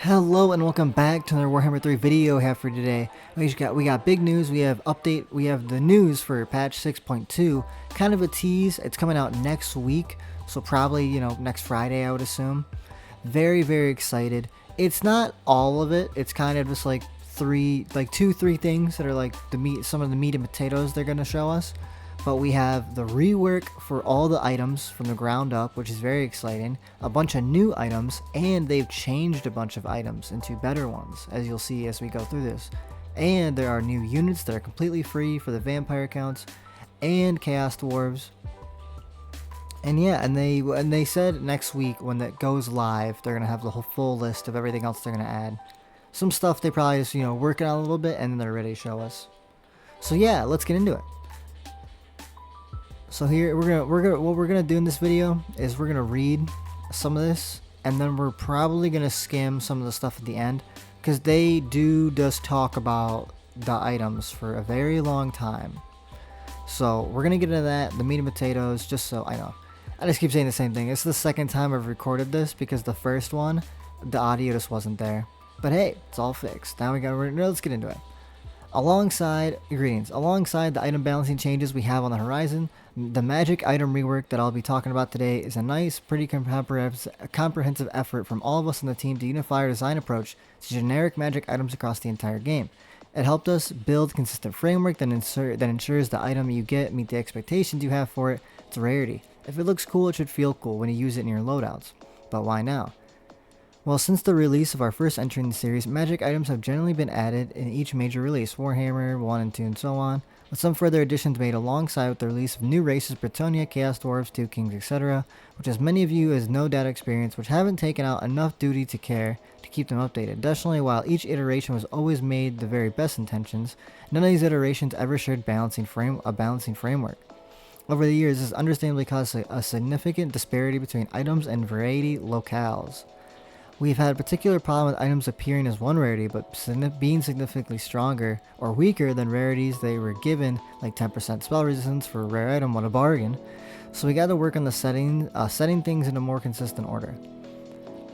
Hello and welcome back to another Warhammer 3 video we have for today. We got big news. We have the news for patch 6.2. Kind of a tease. It's coming out next week, so probably, next Friday I would assume. Very excited. It's not all of it. It's kind of just like two, three things that are like some of the meat and potatoes they're going to show us. But we have the rework for all the items from the ground up, which is very exciting. A bunch of new items, and they've changed a bunch of items into better ones, as you'll see as we go through this. And there are new units that are completely free for the vampire counts and chaos dwarves. And yeah, and they said next week when that goes live, they're gonna have the whole full list of everything else they're gonna add. Some stuff they probably just working on a little bit, and then they're ready to show us. So yeah, let's get into it. So here what we're gonna do in this video is we're gonna read some of this, and then we're probably gonna skim some of the stuff at the end, because they do just talk about the items for a very long time. So we're gonna get into that, the meat and potatoes, just so I know. I just keep saying the same thing. It's the second time I've recorded this because the first one, the audio just wasn't there. But hey, it's all fixed. Now let's get into it. Alongside the item balancing changes we have on the horizon, the magic item rework that I'll be talking about today is a nice, pretty comprehensive effort from all of us on the team to unify our design approach to generic magic items across the entire game. It helped us build a consistent framework that ensures the item you get meet the expectations you have for it. It's a rarity. If it looks cool, it should feel cool when you use it in your loadouts. But why now? Well, since the release of our first entry in the series, magic items have generally been added in each major release, Warhammer 1 and 2 and so on, with some further additions made alongside with the release of new races, Bretonnia, Chaos Dwarfs, Two Kings, etc., which has many of you as no data experience, which haven't taken out enough duty to care to keep them updated. Additionally, while each iteration was always made the very best intentions, none of these iterations ever shared a balancing framework. Over the years, this has understandably caused a significant disparity between items and variety locales. We've had a particular problem with items appearing as one rarity, but being significantly stronger or weaker than rarities they were given, like 10% spell resistance for a rare item. What a bargain. So we got to work on the setting things in a more consistent order.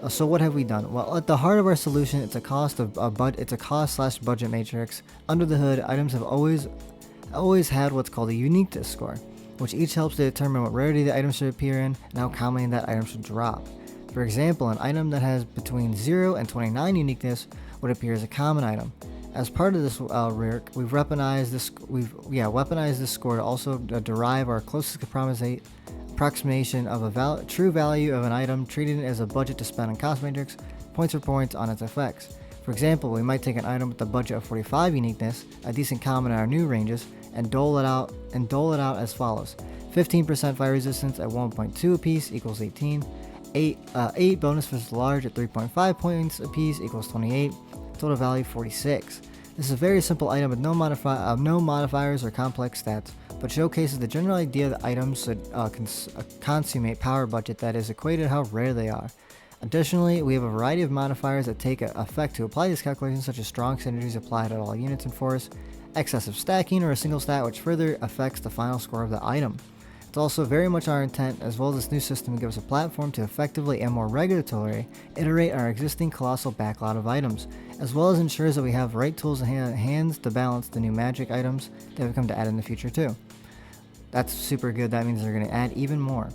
So what have we done? Well, at the heart of our solution, it's a cost/budget matrix. Under the hood, items have always had what's called a uniqueness score, which each helps to determine what rarity the item should appear in and how commonly that item should drop. For example, an item that has between 0 and 29 uniqueness would appear as a common item. As part of this rework, we've weaponized this score to also derive our closest approximation of a true value of an item, treating it as a budget to spend on cost matrix, points for points on its effects. For example, we might take an item with a budget of 45 uniqueness, a decent common in our new ranges, and dole it out as follows: 15% fire resistance at 1.2 apiece equals 18. 8 bonus versus large at 3.5 points apiece equals 28. Total value 46. This is a very simple item with no modifiers or complex stats, but showcases the general idea that items should consummate power budget that is equated to how rare they are. Additionally, we have a variety of modifiers that take effect to apply these calculations, such as strong synergies applied at all units in force, excessive stacking, or a single stat which further affects the final score of the item. It's also very much our intent, as well as this new system, to give us a platform to effectively and more regularly iterate our existing colossal backlog of items, as well as ensures that we have the right tools in hands to balance the new magic items that we come to add in the future too. That's super good. That means they're going to add even more.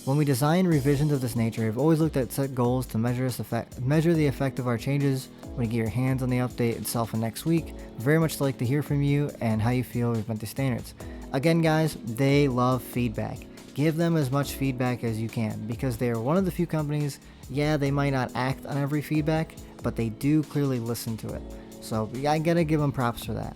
When we design revisions of this nature, we've always looked at set goals to measure the effect of our changes. When you get your hands on the update itself in next week, we'd very much like to hear from you and how you feel we've met the standards. Again, guys, they love feedback. Give them as much feedback as you can, because they are one of the few companies, they might not act on every feedback, but they do clearly listen to it. So I gotta give them props for that.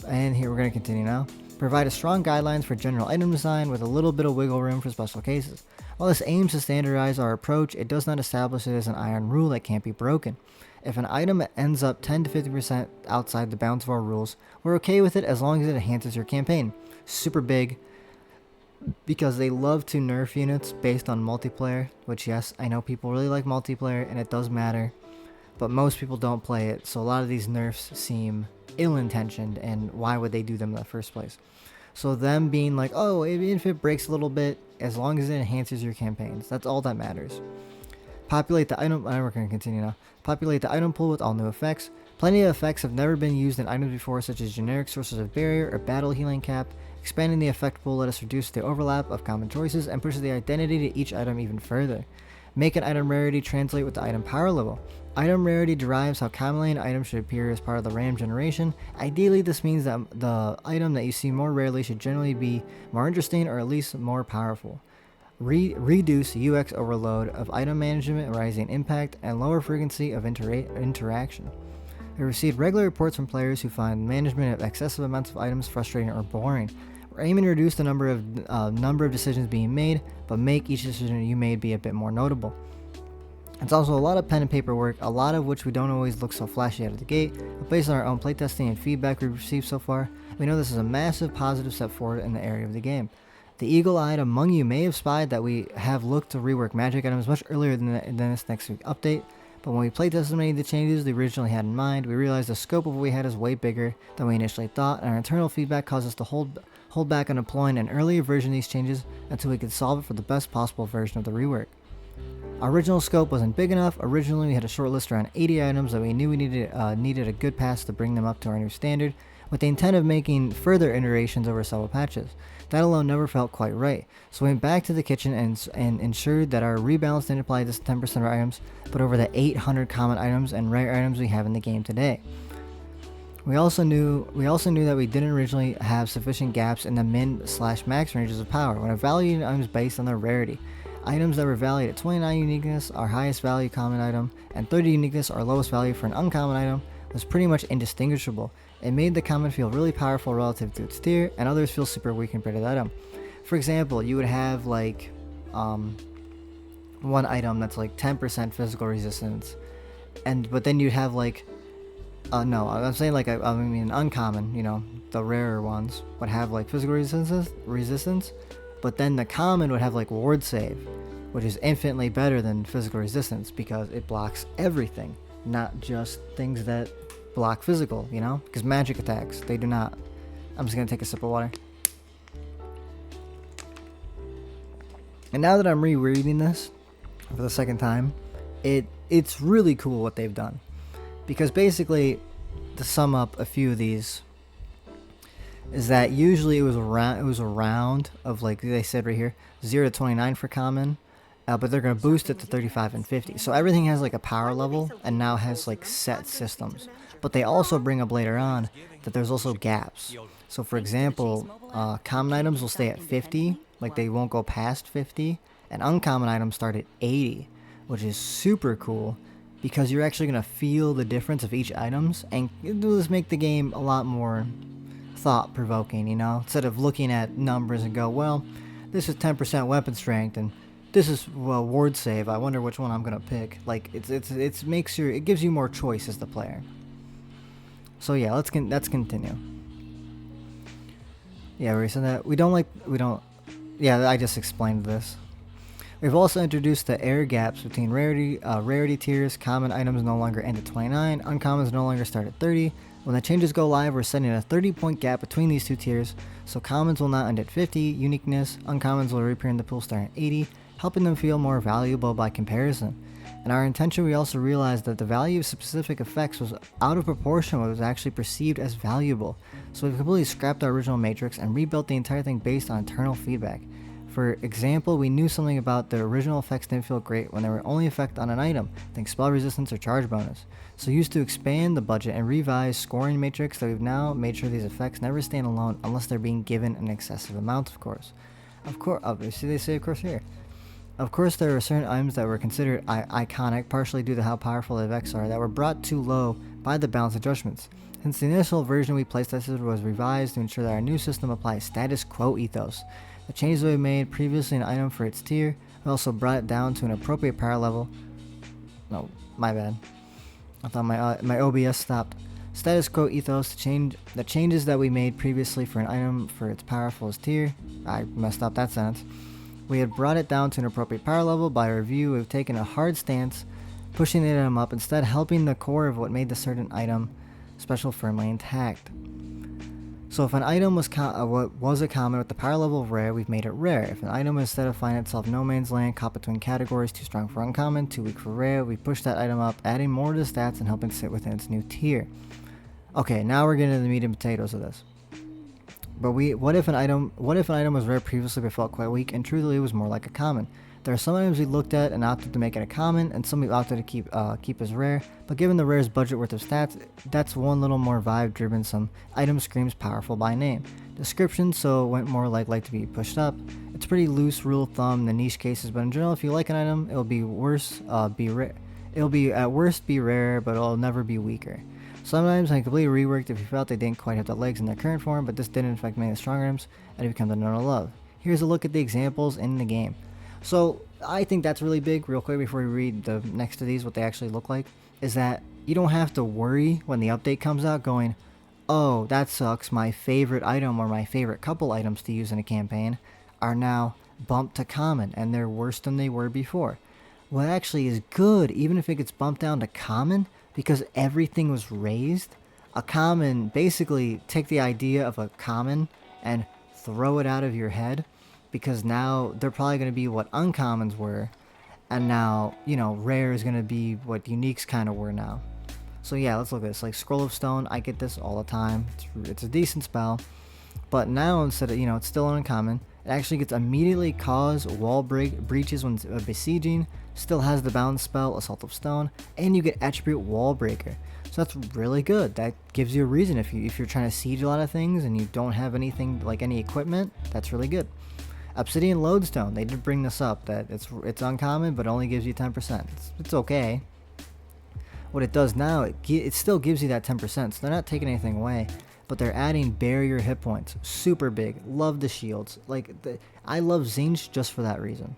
And here we're gonna continue now. Provide a strong guidelines for general item design with a little bit of wiggle room for special cases. While this aims to standardize our approach, it does not establish it as an iron rule that can't be broken. If an item ends up 10 to 50% outside the bounds of our rules, we're okay with it as long as it enhances your campaign. Super big, because they love to nerf units based on multiplayer, which, yes, I know people really like multiplayer and it does matter, but most people don't play it, so a lot of these nerfs seem ill-intentioned, and why would they do them in the first place? So them being like, oh, even if it breaks a little bit, as long as it enhances your campaigns, that's all that matters. Populate the item. We're going to continue now. Populate the item pool with all new effects. Plenty of effects have never been used in items before, such as generic sources of barrier or battle healing cap. Expanding the effect pool let us reduce the overlap of common choices and pushes the identity to each item even further. Make an item rarity translate with the item power level. Item rarity derives how commonly an item should appear as part of the random generation. Ideally, this means that the item that you see more rarely should generally be more interesting or at least more powerful. Reduce UX overload of item management, rising impact, and lower frequency of interaction. We received regular reports from players who find management of excessive amounts of items frustrating or boring. We're aiming to reduce the number of decisions being made, but make each decision you made be a bit more notable. It's also a lot of pen and paper work, a lot of which we don't always look so flashy out of the gate, but based on our own playtesting and feedback we've received so far, we know this is a massive positive step forward in the area of the game. The eagle-eyed among you may have spied that we have looked to rework magic items much earlier than this next week update, but when we playtested many of the changes we originally had in mind, we realized the scope of what we had is way bigger than we initially thought, and our internal feedback caused us to hold back on deploying an earlier version of these changes until we could solve it for the best possible version of the rework. Our original scope wasn't big enough. Originally, we had a short list around 80 items that we knew we needed a good pass to bring them up to our new standard, with the intent of making further iterations over several patches. That alone never felt quite right, so we went back to the kitchen and ensured that our rebalance didn't apply to 10% of our items, but over the 800 common items and rare items we have in the game today. We also knew that we didn't originally have sufficient gaps in the min/max ranges of power when evaluating items based on their rarity. Items that were valued at 29 uniqueness, our highest value common item, and 30 uniqueness, our lowest value for an uncommon item, was pretty much indistinguishable. It made the common feel really powerful relative to its tier, and others feel super weak compared to that item. For example, you would have like one item that's like 10% physical resistance, but then you'd have like no, I'm saying like I mean an uncommon, you know, the rarer ones would have like physical resistance, but then the common would have like ward save, which is infinitely better than physical resistance because it blocks everything, not just things that block physical, you know, because magic attacks, they do not. I'm just gonna take a sip of water. And now that I'm rereading this for the second time, it's really cool what they've done, because basically, to sum up a few of these, is that usually it was a round of, like they said right here, 0 to 29 for common, but they're gonna boost it to 35 and 50. So everything has like a power level and now has like set systems. But they also bring up later on that there's also gaps. So for example, common items will stay at 50, like they won't go past 50, and uncommon items start at 80, which is super cool because you're actually going to feel the difference of each items, and it'll just make the game a lot more thought-provoking, you know? Instead of looking at numbers and go, well, this is 10% weapon strength, and this is, well, ward save, I wonder which one I'm going to pick. Like, it gives you more choice as the player. So yeah, let's continue. Yeah, we said that yeah, I just explained this. We've also introduced the air gaps between rarity tiers. Common items no longer end at 29, uncommons no longer start at 30. When the changes go live, we're setting a 30-point gap between these two tiers, so commons will not end at 50 uniqueness, uncommons will reappear in the pool starting at 80, helping them feel more valuable by comparison. In our intention, we also realized that the value of specific effects was out of proportion what was actually perceived as valuable, so we've completely scrapped our original matrix and rebuilt the entire thing based on internal feedback. For example, we knew something about the original effects didn't feel great when they were only effect on an item, think spell resistance or charge bonus. So we used to expand the budget and revise scoring matrix that we've now made sure these effects never stand alone unless they're being given an excessive amount, of course. Obviously they say of course here. Of course, there are certain items that were considered iconic, partially due to how powerful the effects are, that were brought too low by the balance adjustments. Since the initial version we playtested was revised to ensure that our new system applies status quo ethos. The changes we made previously an item for its tier, we also brought it down to an appropriate power level. No, my bad. I thought my OBS stopped. Status quo ethos, the changes that we made previously for an item for its powerfulest tier. I messed up that sentence. We had brought it down to an appropriate power level. By review, we've taken a hard stance, pushing the item up, instead helping the core of what made the certain item special firmly intact. So if an item was a common with the power level of rare, we've made it rare. If an item instead of finding itself no man's land, caught between categories, too strong for uncommon, too weak for rare, we push that item up, adding more to the stats and helping sit within its new tier. Okay, now we're getting to the meat and potatoes of this. But what if an item was rare previously but felt quite weak and truthfully was more like a common? There are some items we looked at and opted to make it a common, and some we opted to keep as rare, but given the rare's budget worth of stats, that's one little more vibe driven. Some item screams powerful by name. Description, so it went more like to be pushed up. It's pretty loose rule of thumb in the niche cases, but in general, if you like an item, it'll be at worst be rare, but it'll never be weaker. Sometimes I completely reworked if you felt they didn't quite have the legs in their current form, but this didn't affect many of the strong items, and it becomes the known love. Here's a look at the examples in the game. So I think that's really big. Real quick before we read the next to these, what they actually look like, is that you don't have to worry when the update comes out going, oh, that sucks, my favorite item or my favorite couple items to use in a campaign are now bumped to common and they're worse than they were before. What actually is good, even if it gets bumped down to common, because everything was raised. A common, basically take the idea of a common and throw it out of your head, because now they're probably going to be what uncommons were, and now, rare is going to be what uniques kind of were now. So yeah, let's look at this. Like Scroll of Stone, I get this all the time. It's a decent spell, but now instead of, it's still uncommon, it actually gets immediately cause wall breaches when besieging, still has the bound spell Assault of Stone, and you get attribute Wall Breaker. So that's really good. That gives you a reason if you're trying to siege a lot of things and you don't have anything like any equipment. That's really good. Obsidian Lodestone, they did bring this up, that it's uncommon but only gives you 10%. It's okay. What it does now, it still gives you that 10%, so they're not taking anything away, but they're adding barrier hit points. Super big. Love the shields. I love Zinch just for that reason.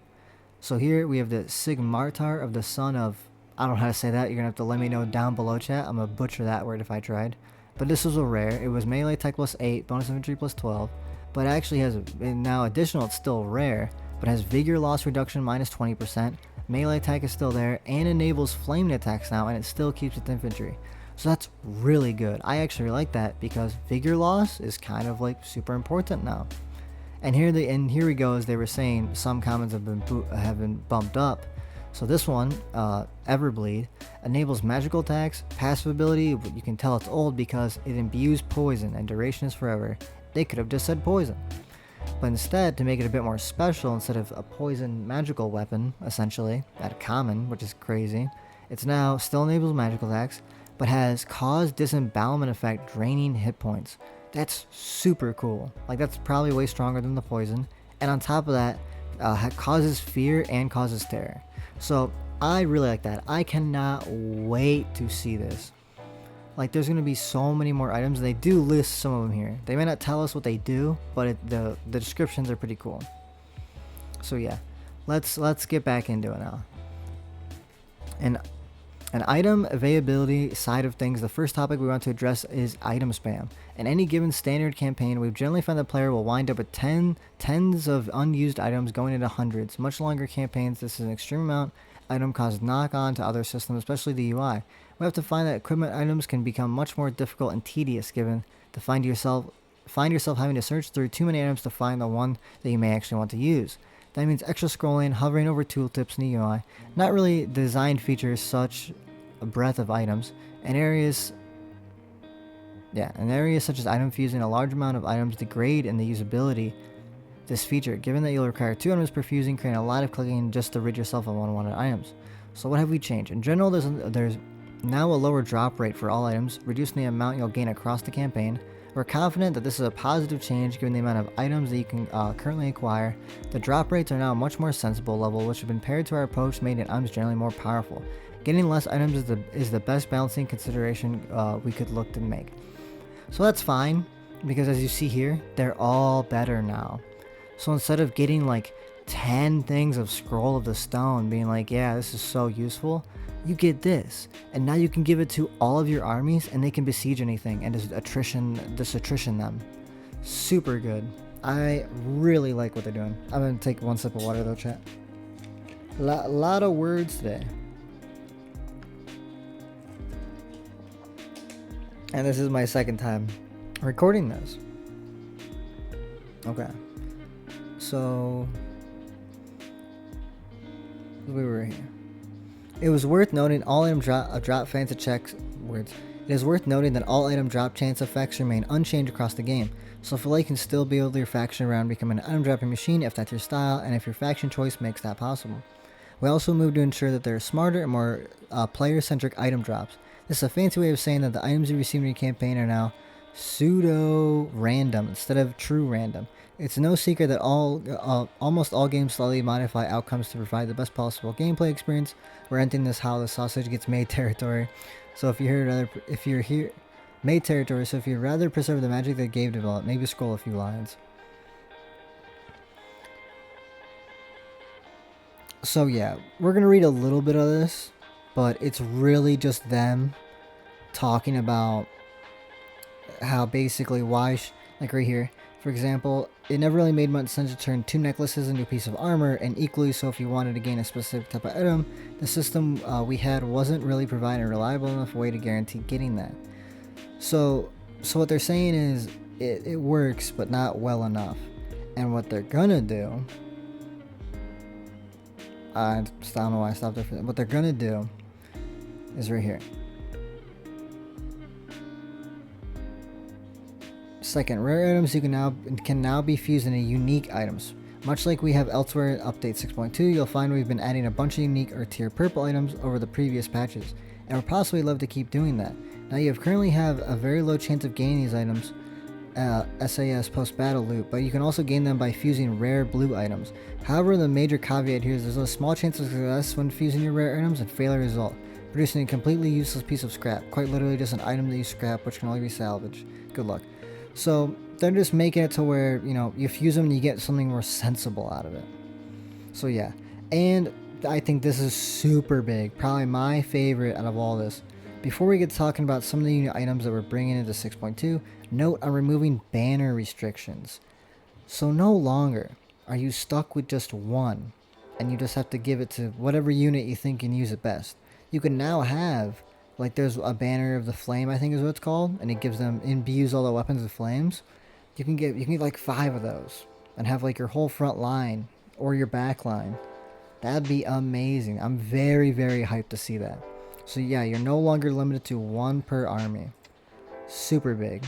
So here we have the Sigmartar of the Son of, I don't know how to say that, you're going to have to let me know down below, chat. I'm going to butcher that word if I tried. But this was a rare. It was melee attack plus 8, bonus infantry plus 12. But it actually has, now additional, it's still rare, but has vigor loss reduction minus 20%, melee attack is still there, and enables flaming attacks now, and it still keeps its infantry. So that's really good. I actually like that because vigor loss is kind of like super important now. And here we go, as they were saying, some commons have been bumped up. So this one, Everbleed, enables magical attacks, passive ability, but you can tell it's old because it imbues poison and duration is forever. They could have just said poison. But instead, to make it a bit more special, instead of a poison magical weapon, essentially, at a common, which is crazy, it's now still enables magical attacks, but has cause disembowelment effect draining hit points. That's super cool. Like, that's probably way stronger than the poison. And on top of that, causes fear and causes terror. So I really like that. I cannot wait to see this. Like, there's going to be so many more items. They do list some of them here. They may not tell us what they do, but the descriptions are pretty cool. So yeah, let's get back into it now. And an item availability side of things, the first topic we want to address is item spam. In any given standard campaign, we've generally found the player will wind up with tens of unused items going into hundreds. Much longer campaigns, this is an extreme amount. Item causes knock-on to other systems, especially the UI. We have to find that equipment items can become much more difficult and tedious, given to find yourself having to search through too many items to find the one that you may actually want to use. That means extra scrolling, hovering over tooltips in the UI, not really designed features such a breadth of items, and areas such as item fusing, a large amount of items degrade in the usability this feature, given that you'll require 2 items per fusing, creating a lot of clicking just to rid yourself of unwanted items. So what have we changed? In general, there's now a lower drop rate for all items, reducing the amount you'll gain across the campaign. We're confident that this is a positive change given the amount of items that you can currently acquire. The drop rates are now a much more sensible level, which have been paired to our approach making items generally more powerful. Getting less items is the best balancing consideration we could look to make. So that's fine, because as you see here, they're all better now. So instead of getting like 10 things of Scroll of the Stone, being like, yeah, this is so useful, you get this. And now you can give it to all of your armies and they can besiege anything and just attrition them. Super good. I really like what they're doing. I'm going to take one sip of water though, chat. Lot of words today. And this is my second time recording this. Okay. So we were here. It was worth noting all item drop fancy checks words. It is worth noting that all item drop chance effects remain unchanged across the game. So Filet can still build your faction around becoming an item dropping machine if that's your style and if your faction choice makes that possible. We also moved to ensure that there are smarter and more player-centric item drops. This is a fancy way of saying that the items you receive in your campaign are now pseudo-random instead of true random. It's no secret that almost all games slightly modify outcomes to provide the best possible gameplay experience. We're entering this how the sausage gets made territory. So if you're here, made territory. So if you'd rather preserve the magic that game developed, maybe scroll a few lines. So yeah, we're gonna read a little bit of this, but it's really just them talking about how basically like right here, for example, it never really made much sense to turn 2 necklaces into a piece of armor, and equally so if you wanted to gain a specific type of item, the system we had wasn't really providing a reliable enough way to guarantee getting that. So what they're saying is it works, but not well enough. And what they're gonna do, I don't know why I stopped there for that. What they're gonna do is right here. Second, rare items can now be fused into unique items. Much like we have elsewhere in Update 6.2, you'll find we've been adding a bunch of unique or tier purple items over the previous patches, and we'll possibly love to keep doing that. Now you currently have a very low chance of gaining these items, SAS post-battle loot, but you can also gain them by fusing rare blue items. However, the major caveat here is there's a small chance of success when fusing your rare items and failure result, producing a completely useless piece of scrap, quite literally just an item that you scrap which can only be salvaged. Good luck. So they're just making it to where, you fuse them and you get something more sensible out of it. So yeah, and I think this is super big, probably my favorite out of all this. Before we get talking about some of the new items that we're bringing into 6.2, note on removing banner restrictions. So no longer are you stuck with just one, and you just have to give it to whatever unit you think can use it best. You can now have, like there's a banner of the flame, I think is what it's called, and it gives them, imbues all the weapons with flames. You can get like 5 of those, and have like your whole front line, or your back line. That'd be amazing. I'm very, very hyped to see that. So yeah, you're no longer limited to 1 per army. Super big.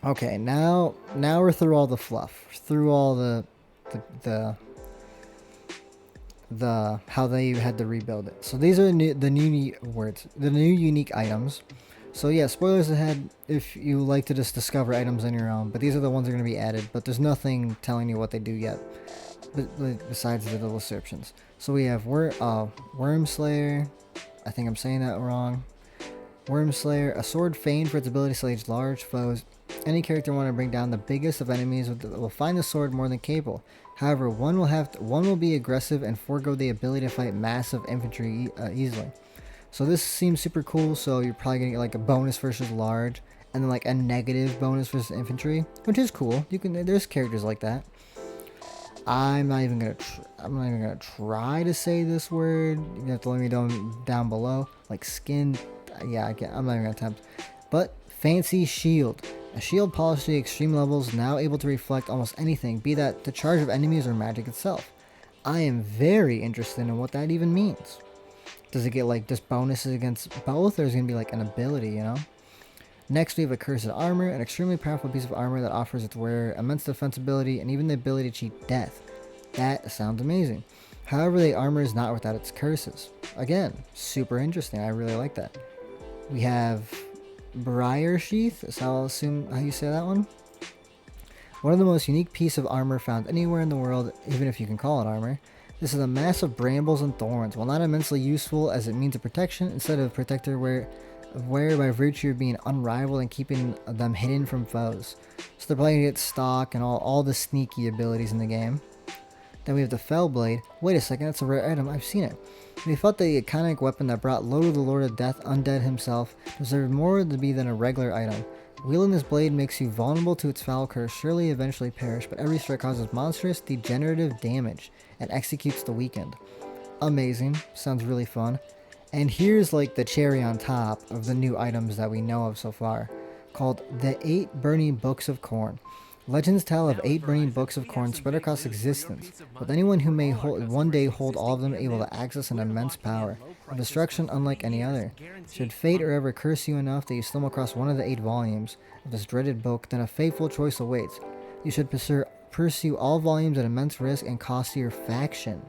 Okay, now we're through all the fluff, through all the how they had to rebuild it. So these are the new unique items. So yeah, spoilers ahead if you like to just discover items on your own, but these are the ones that are going to be added, but there's nothing telling you what they do yet, besides the little descriptions. So we have Worm Slayer, I think I'm saying that wrong. Worm Slayer, a sword famed for its ability to slay large foes. Any character want to bring down the biggest of enemies will find the sword more than capable. However, one will be aggressive and forego the ability to fight massive infantry easily. So this seems super cool. So you're probably gonna get like a bonus versus large, and then like a negative bonus versus infantry, which is cool. There's characters like that. I'm not even gonna try to say this word. You have to let me down below. Like skin, yeah, I'm not even gonna attempt. But fancy shield. A shield polished to the extreme levels, now able to reflect almost anything, be that the charge of enemies or magic itself. I am very interested in what that even means. Does it get like just bonuses against both, or is it gonna be like an ability, Next we have a Cursed Armor, an extremely powerful piece of armor that offers its wearer immense defensibility and even the ability to cheat death. That sounds amazing. However, the armor is not without its curses. Again, super interesting. I really like that. We have Briar Sheath, is how I'll assume how you say that one. One of the most unique pieces of armor found anywhere in the world, even if you can call it armor. This is a mass of brambles and thorns. While not immensely useful as it means of protection, instead of protector where by virtue of being unrivaled and keeping them hidden from foes. So they're playing at stock and all the sneaky abilities in the game. Then we have the Fell Blade. Wait a second, that's a rare item. I've seen it. We thought the iconic weapon that brought low to the Lord of Death undead himself deserved more to be than a regular item. Wielding this blade makes you vulnerable to its foul curse, surely eventually perish, but every strike causes monstrous, degenerative damage and executes the weakened. Amazing. Sounds really fun. And here's like the cherry on top of the new items that we know of so far, called the 8 Burning Books of Corn. Legends tell of 8 burning books of corn spread across existence, with anyone who may one day hold all of them able to access an immense power of destruction unlike any other. Should fate or ever curse you enough that you stumble across one of the 8 volumes of this dreaded book, then a fateful choice awaits. You should pursue all volumes at immense risk and cost to your faction,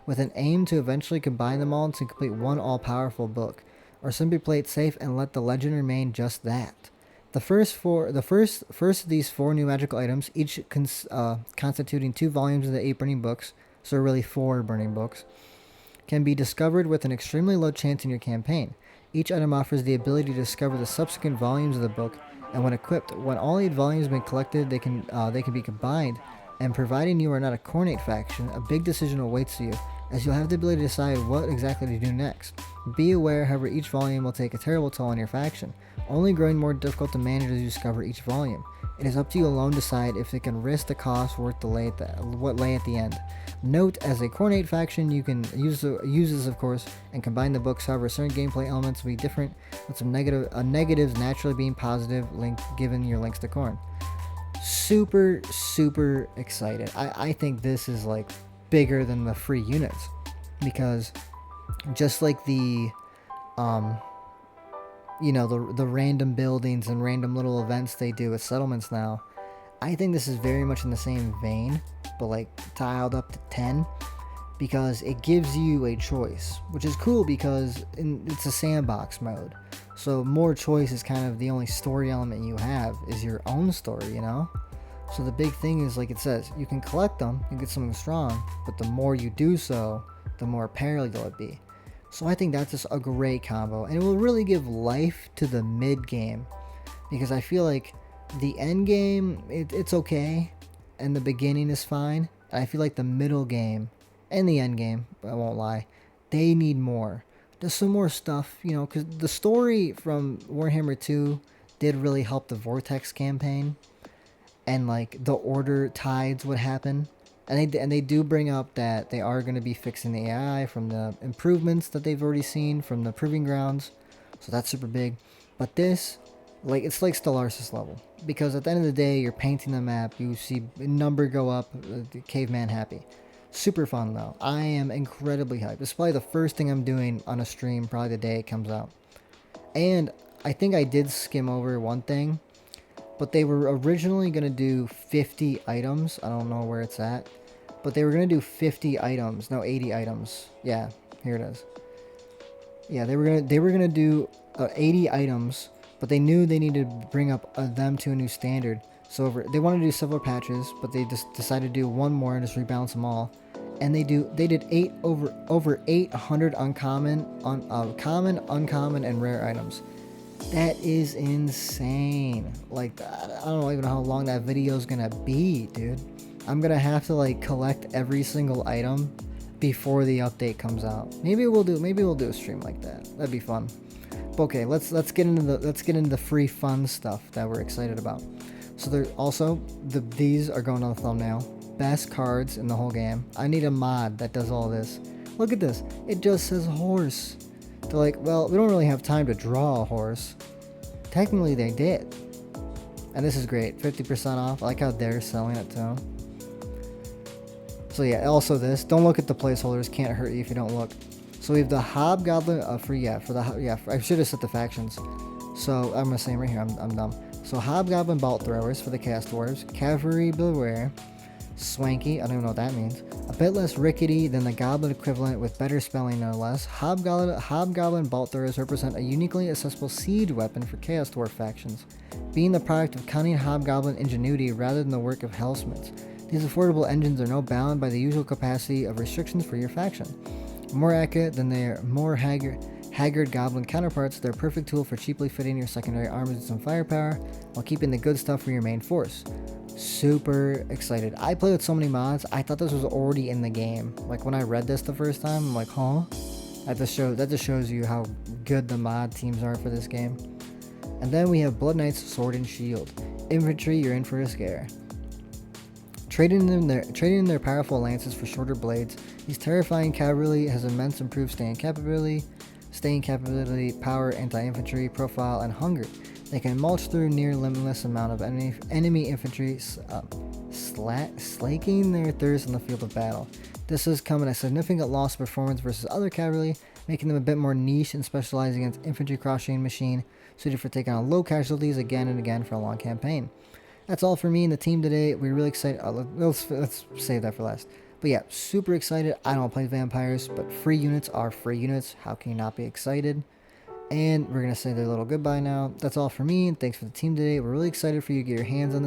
with an aim to eventually combine them all to complete one all-powerful book, or simply play it safe and let the legend remain just that. The first of these 4 new magical items, each constituting 2 volumes of the 8 burning books, so really 4 burning books, can be discovered with an extremely low chance in your campaign. Each item offers the ability to discover the subsequent volumes of the book, and when equipped, when all 8 volumes have been collected, they can be combined. And providing you are not a Cornate faction, a big decision awaits you, as you'll have the ability to decide what exactly to do next. Be aware, however, each volume will take a terrible toll on your faction, only growing more difficult to manage as you discover each volume. It is up to you alone to decide if it can risk the cost worth what lay at the end. Note, as a Cornate faction, you can use this, of course, and combine the books. However, certain gameplay elements will be different, with some negatives naturally being positive, given your links to Corn. Super excited. I think this is like bigger than the free units, because just like the the random buildings and random little events they do with settlements now, I think this is very much in the same vein, but like dialed up to 10, because it gives you a choice, which is cool because it's a sandbox mode. So more choice is kind of the only story element you have is your own story, So the big thing is, like it says, you can collect them, you get something strong, but the more you do so, the more parallel it'll be. So I think that's just a great combo, and it will really give life to the mid game, because I feel like the end game, it's okay, and the beginning is fine. I feel like the middle game and the end game, I won't lie, they need more. Just some more stuff, because the story from Warhammer 2 did really help the Vortex campaign, and like the Order tides would happen. And they do bring up that they are going to be fixing the AI from the improvements that they've already seen from the Proving Grounds. So that's super big. But this, it's like Stellaris level. Because at the end of the day, you're painting the map. You see a number go up. The caveman happy. Super fun though. I am incredibly hyped. It's probably the first thing I'm doing on a stream probably the day it comes out. And I think I did skim over one thing. But they were originally going to do 50 items. I don't know where it's at. But they were going to do 50 items. No, 80 items. Yeah, here it is. Yeah, they were going to do 80 items, but they knew they needed to bring up them to a new standard. So they wanted to do several patches, but they just decided to do one more and just rebalance them all. And they did over 800 common, uncommon, and rare items. That is insane. Like, I don't even know how long that video is going to be, dude. I'm going to have to collect every single item before the update comes out. Maybe we'll do a stream like that. That'd be fun. But okay, let's get into the free fun stuff that we're excited about. So there also these are going on the thumbnail. Best cards in the whole game. I need a mod that does all this. Look at this. It just says horse. They're like, well, we don't really have time to draw a horse. Technically they did. And this is great. 50% off. I like how they're selling it too. So yeah, also this. Don't look at the placeholders. Can't hurt you if you don't look. So we have the Hobgoblin. I should have set the factions. So I'm gonna say them right here. I'm dumb. So Hobgoblin Bolt Throwers for the Cast Dwarves. Cavalry Beware. Swanky. I don't even know what that means. A bit less rickety than the Goblin equivalent with better spelling, no less. Hobgoblin Bolt Throwers represent a uniquely accessible siege weapon for Chaos Dwarf factions, being the product of cunning Hobgoblin ingenuity rather than the work of Hellsmiths. These affordable engines are no bound by the usual capacity of restrictions for your faction. More accurate than their more haggard goblin counterparts, they're a perfect tool for cheaply fitting your secondary arms with some firepower while keeping the good stuff for your main force. Super excited. I played with so many mods, I thought this was already in the game. Like when I read this the first time, I'm like, huh? That just shows you how good the mod teams are for this game. And then we have Blood Knight's Sword and Shield. Infantry, you're in for a scare. Trading in their powerful lances for shorter blades, these terrifying cavalry has immense improved stand capability. staying capability, power, anti-infantry, profile, and hunger. They can mulch through near limitless amount of enemy infantry, slaking their thirst in the field of battle. This has come at a significant loss of performance versus other cavalry, making them a bit more niche and specialized against infantry cross-chain machine, suited for taking on low casualties again and again for a long campaign. That's all for me and the team today. We're really excited. Let's save that for last. But yeah, super excited. I don't play vampires, but free units are free units. How can you not be excited? And we're going to say their little goodbye now. That's all for me, and thanks for the team today. We're really excited for you to get your hands on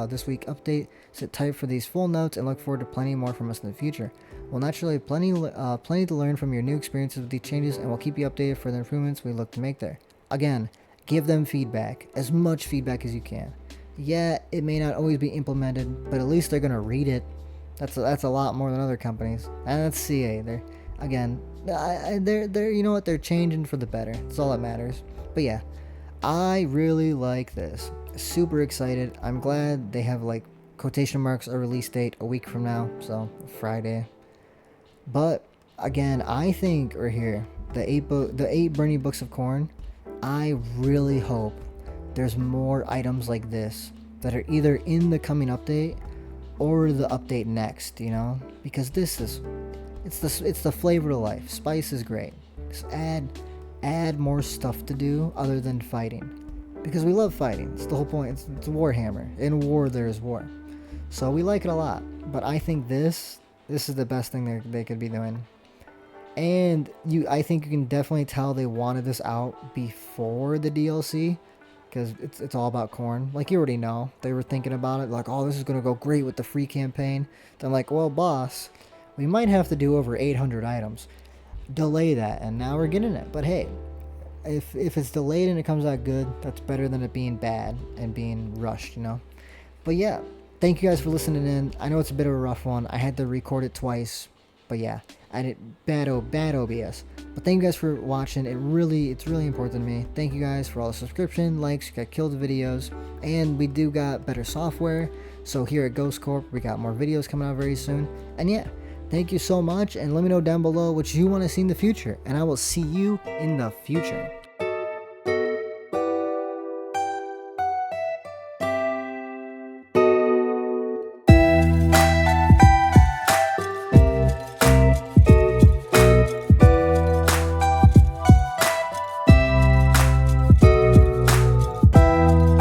this week update. Sit tight for these full notes and look forward to plenty more from us in the future. We'll naturally have plenty to learn from your new experiences with these changes, and we'll keep you updated for the improvements we look to make there. Again, give them feedback, as much feedback as you can. Yeah, it may not always be implemented, but at least they're going to read it. That's a lot more than other companies. And that's CA. They're you know what, they're changing for the better. That's all that matters. But yeah, I really like this. Super excited. I'm glad they have like quotation marks a release date a week from now, so Friday. But again, I think we're here. The eight Bernie books of Khorne. I really hope there's more items like this that are either in the coming update or the update next, you know, because this is it's the flavor of life. Spice is great. Just add more stuff to do other than fighting, because we love fighting. It's the whole point. It's Warhammer. In war there is war, so we like it a lot. But I think this is the best thing they could be doing. And I think you can definitely tell they wanted this out before the DLC, because it's all about Khorne. Like, you already know. They were thinking about it, like, oh, this is going to go great with the free campaign. Then like, well, boss, we might have to do over 800 items. Delay that, and now we're getting it. But hey, if it's delayed and it comes out good, that's better than it being bad and being rushed, you know? But yeah, thank you guys for listening in. I know it's a bit of a rough one. I had to record it twice. But yeah, I did bad OBS. But thank you guys for watching. It's really important to me. Thank you guys for all the subscription, likes. You got killed videos, and we do got better software. So here at Ghost Corp, we got more videos coming out very soon. And yeah, thank you so much, and let me know down below what you want to see in the future, and I will see you in the future.